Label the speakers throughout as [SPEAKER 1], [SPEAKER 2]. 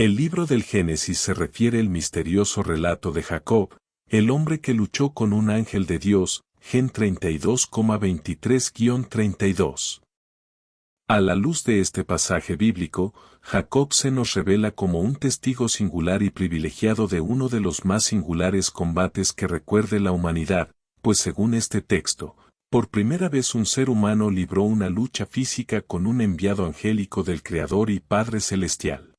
[SPEAKER 1] El libro del Génesis se refiere al misterioso relato de Jacob, el hombre que luchó con un ángel de Dios, Gen 32,23-32. A la luz de este pasaje bíblico, Jacob se nos revela como un testigo singular y privilegiado de uno de los más singulares combates que recuerde la humanidad, pues según este texto, por primera vez un ser humano libró una lucha física con un enviado angélico del Creador y Padre Celestial.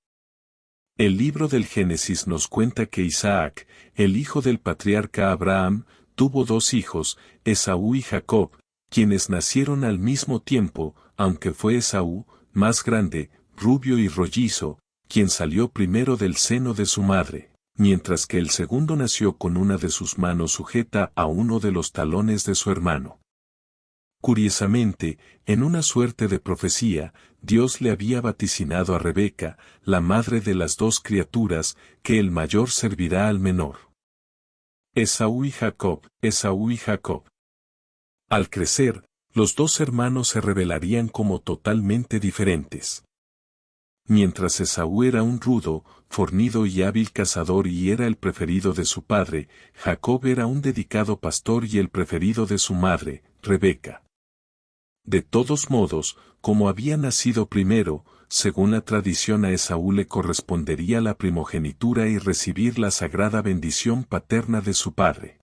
[SPEAKER 1] El libro del Génesis nos cuenta que Isaac, el hijo del patriarca Abraham, tuvo dos hijos, Esaú y Jacob, quienes nacieron al mismo tiempo, aunque fue Esaú, más grande, rubio y rollizo, quien salió primero del seno de su madre, mientras que el segundo nació con una de sus manos sujeta a uno de los talones de su hermano. Curiosamente, en una suerte de profecía, Dios le había vaticinado a Rebeca, la madre de las dos criaturas, que el mayor servirá al menor. Esaú y Jacob, Esaú y Jacob. Al crecer, los dos hermanos se revelarían como totalmente diferentes. Mientras Esaú era un rudo, fornido y hábil cazador y era el preferido de su padre, Jacob era un dedicado pastor y el preferido de su madre, Rebeca. De todos modos, como había nacido primero, según la tradición a Esaú le correspondería la primogenitura y recibir la sagrada bendición paterna de su padre.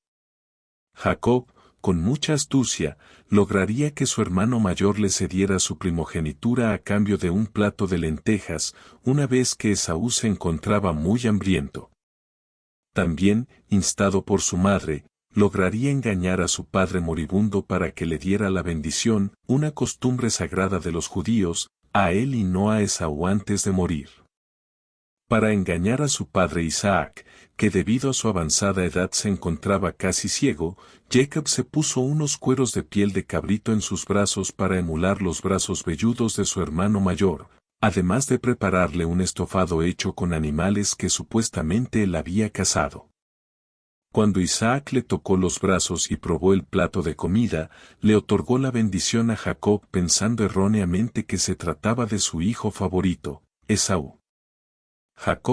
[SPEAKER 1] Jacob, con mucha astucia, lograría que su hermano mayor le cediera su primogenitura a cambio de un plato de lentejas, una vez que Esaú se encontraba muy hambriento. También, instado por su madre, lograría engañar a su padre moribundo para que le diera la bendición, una costumbre sagrada de los judíos, a él y no a Esaú antes de morir. Para engañar a su padre Isaac, que debido a su avanzada edad se encontraba casi ciego, Jacob se puso unos cueros de piel de cabrito en sus brazos para emular los brazos velludos de su hermano mayor, además de prepararle un estofado hecho con animales que supuestamente él había cazado. Cuando Isaac le tocó los brazos y probó el plato de comida, le otorgó la bendición a Jacob pensando erróneamente que se trataba de su hijo favorito, Esaú.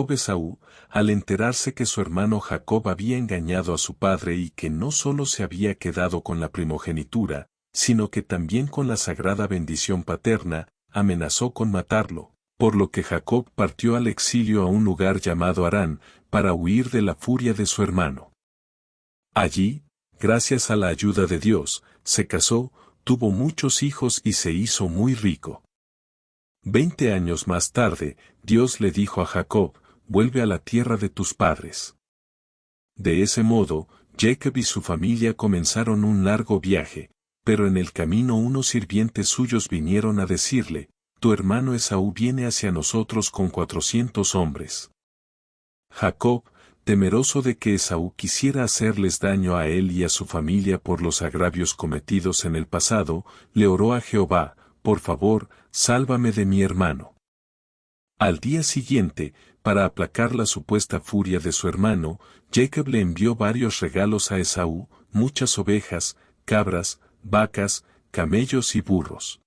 [SPEAKER 1] Esaú, al enterarse que su hermano Jacob había engañado a su padre y que no solo se había quedado con la primogenitura, sino que también con la sagrada bendición paterna, amenazó con matarlo, por lo que Jacob partió al exilio a un lugar llamado Harán, para huir de la furia de su hermano. Allí, gracias a la ayuda de Dios, se casó, tuvo muchos hijos y se hizo muy rico. 20 años más tarde, Dios le dijo a Jacob, vuelve a la tierra de tus padres. De ese modo, Jacob y su familia comenzaron un largo viaje, pero en el camino unos sirvientes suyos vinieron a decirle, tu hermano Esaú viene hacia nosotros con 400 hombres. Jacob, temeroso de que Esaú quisiera hacerles daño a él y a su familia por los agravios cometidos en el pasado, le oró a Jehová, por favor, sálvame de mi hermano. Al día siguiente, para aplacar la supuesta furia de su hermano, Jacob le envió varios regalos a Esaú, muchas ovejas, cabras, vacas, camellos y burros.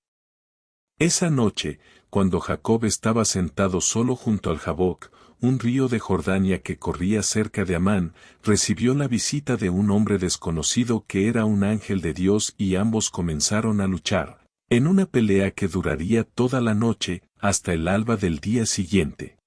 [SPEAKER 1] Esa noche, cuando Jacob estaba sentado solo junto al Jaboc, un río de Jordania que corría cerca de Amán, recibió la visita de un hombre desconocido que era un ángel de Dios y ambos comenzaron a luchar, en una pelea que duraría toda la noche, hasta el alba del día siguiente.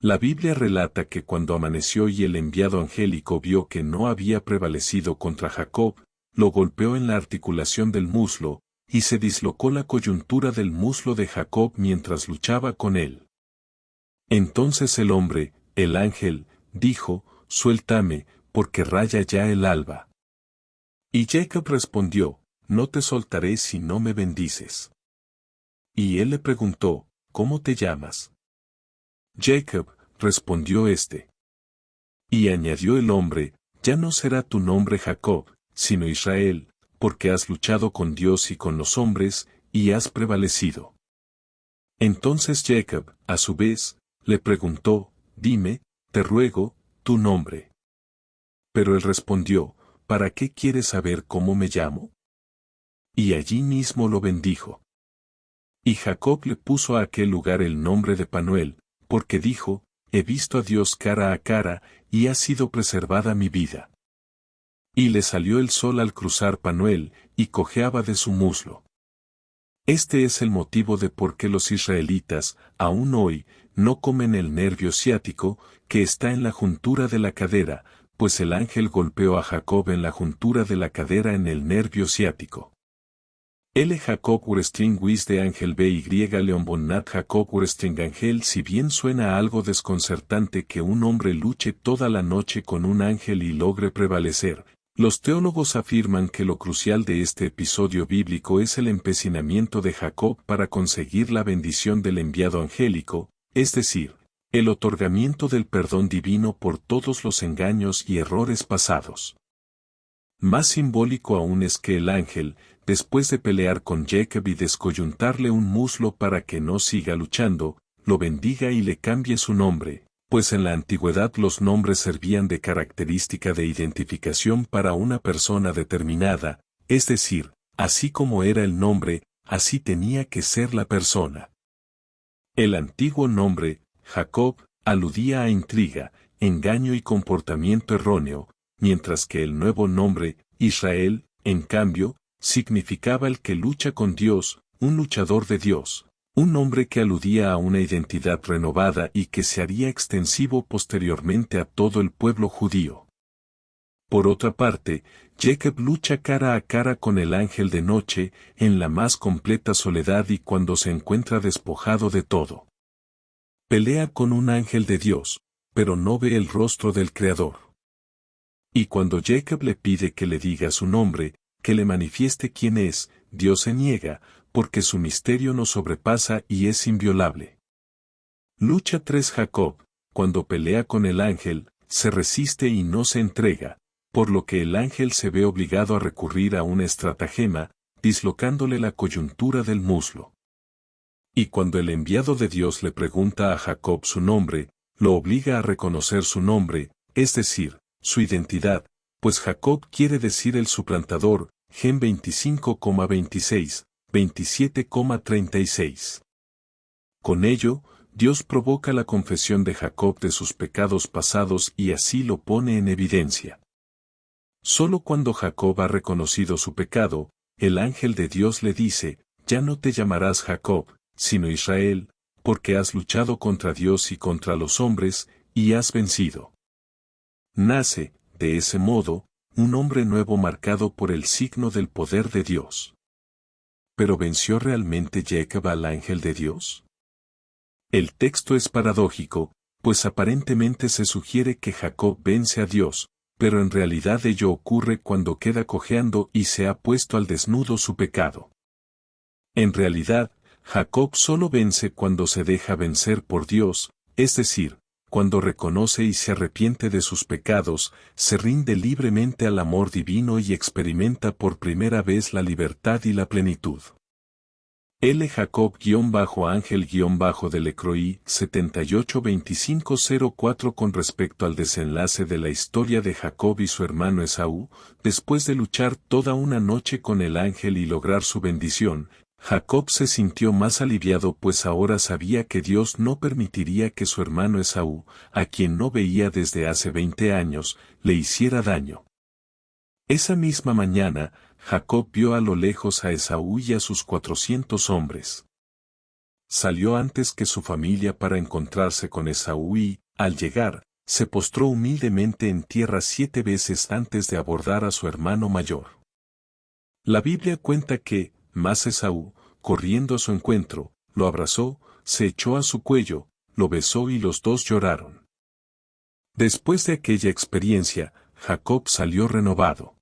[SPEAKER 1] La Biblia relata que cuando amaneció y el enviado angélico vio que no había prevalecido contra Jacob, lo golpeó en la articulación del muslo, y se dislocó la coyuntura del muslo de Jacob mientras luchaba con él. Entonces el hombre, el ángel, dijo, suéltame, porque raya ya el alba. Y Jacob respondió, no te soltaré si no me bendices. Y él le preguntó, ¿cómo te llamas? Jacob, respondió éste. Y añadió el hombre, ya no será tu nombre Jacob, sino Israel, porque has luchado con Dios y con los hombres, y has prevalecido. Entonces Jacob, a su vez, le preguntó, dime, te ruego, tu nombre. Pero él respondió, ¿para qué quieres saber cómo me llamo? Y allí mismo lo bendijo. Y Jacob le puso a aquel lugar el nombre de Panuel, porque dijo, he visto a Dios cara a cara, y ha sido preservada mi vida. Y le salió el sol al cruzar Panuel, y cojeaba de su muslo. Este es el motivo de por qué los israelitas, aún hoy, no comen el nervio ciático, que está en la juntura de la cadera, pues el ángel golpeó a Jacob en la juntura de la cadera en el nervio ciático. L. Jacob Urestring Wis de Ángel B. Y. Leon Bonnat Jacob Urestring Ángel. Si bien suena algo desconcertante que un hombre luche toda la noche con un ángel y logre prevalecer, los teólogos afirman que lo crucial de este episodio bíblico es el empecinamiento de Jacob para conseguir la bendición del enviado angélico, es decir, el otorgamiento del perdón divino por todos los engaños y errores pasados. Más simbólico aún es que el ángel, después de pelear con Jacob y descoyuntarle un muslo para que no siga luchando, lo bendiga y le cambie su nombre, pues en la antigüedad los nombres servían de característica de identificación para una persona determinada, es decir, así como era el nombre, así tenía que ser la persona. El antiguo nombre, Jacob, aludía a intriga, engaño y comportamiento erróneo, mientras que el nuevo nombre, Israel, en cambio, significaba el que lucha con Dios, un luchador de Dios, un nombre que aludía a una identidad renovada y que se haría extensivo posteriormente a todo el pueblo judío. Por otra parte, Jacob lucha cara a cara con el ángel de noche, en la más completa soledad y cuando se encuentra despojado de todo. Pelea con un ángel de Dios, pero no ve el rostro del Creador. Y cuando Jacob le pide que le diga su nombre, que le manifieste quién es, Dios se niega, porque su misterio nos sobrepasa y es inviolable. Lucha 3 Jacob, cuando pelea con el ángel, se resiste y no se entrega, por lo que el ángel se ve obligado a recurrir a una estratagema, dislocándole la coyuntura del muslo. Y cuando el enviado de Dios le pregunta a Jacob su nombre, lo obliga a reconocer su nombre, es decir, su identidad, pues Jacob quiere decir el suplantador, Gen 25,26, 27,36. Con ello, Dios provoca la confesión de Jacob de sus pecados pasados y así lo pone en evidencia. Solo cuando Jacob ha reconocido su pecado, el ángel de Dios le dice, ya no te llamarás Jacob, sino Israel, porque has luchado contra Dios y contra los hombres, y has vencido. Nace, de ese modo, un hombre nuevo marcado por el signo del poder de Dios. ¿Pero venció realmente Jacob al ángel de Dios? El texto es paradójico, pues aparentemente se sugiere que Jacob vence a Dios, pero en realidad ello ocurre cuando queda cojeando y se ha puesto al desnudo su pecado. En realidad, Jacob solo vence cuando se deja vencer por Dios, es decir, cuando reconoce y se arrepiente de sus pecados, se rinde libremente al amor divino y experimenta por primera vez la libertad y la plenitud. L. Jacob-Ángel-Delecroix 782504. Con respecto al desenlace de la historia de Jacob y su hermano Esaú, después de luchar toda una noche con el ángel y lograr su bendición, Jacob se sintió más aliviado pues ahora sabía que Dios no permitiría que su hermano Esaú, a quien no veía desde hace 20 años, le hiciera daño. Esa misma mañana, Jacob vio a lo lejos a Esaú y a sus 400 hombres. Salió antes que su familia para encontrarse con Esaú y, al llegar, se postró humildemente en tierra 7 veces antes de abordar a su hermano mayor. La Biblia cuenta que, más Esaú, corriendo a su encuentro, lo abrazó, se echó a su cuello, lo besó y los dos lloraron. Después de aquella experiencia, Jacob salió renovado.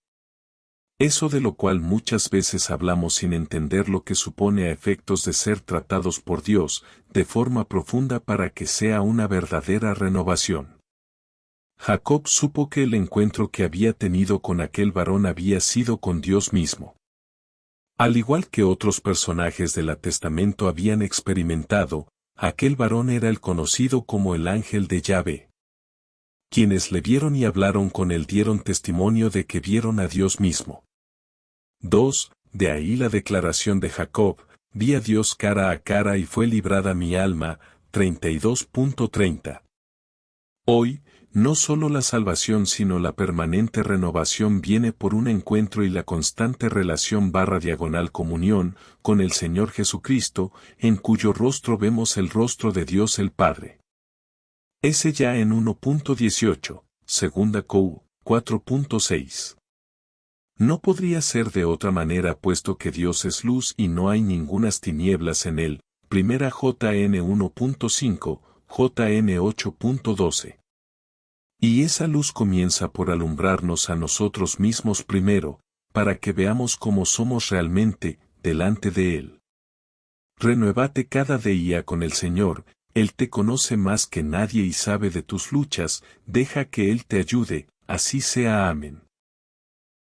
[SPEAKER 1] Eso de lo cual muchas veces hablamos sin entender lo que supone a efectos de ser tratados por Dios, de forma profunda para que sea una verdadera renovación. Jacob supo que el encuentro que había tenido con aquel varón había sido con Dios mismo. Al igual que otros personajes del Testamento habían experimentado, aquel varón era el conocido como el ángel de Yahvé. Quienes le vieron y hablaron con él dieron testimonio de que vieron a Dios mismo. 2. De ahí la declaración de Jacob, vi a Dios cara a cara y fue librada mi alma, 32.30. Hoy, no solo la salvación sino la permanente renovación viene por un encuentro y la constante relación / comunión con el Señor Jesucristo, en cuyo rostro vemos el rostro de Dios el Padre. Ese ya en 1.18, segunda Cou, 4.6. No podría ser de otra manera puesto que Dios es luz y no hay ningunas tinieblas en él, primera JN 1.5, JN 8.12. Y esa luz comienza por alumbrarnos a nosotros mismos primero, para que veamos cómo somos realmente, delante de Él. Renuévate cada día con el Señor, Él te conoce más que nadie y sabe de tus luchas, deja que Él te ayude, así sea. Amén.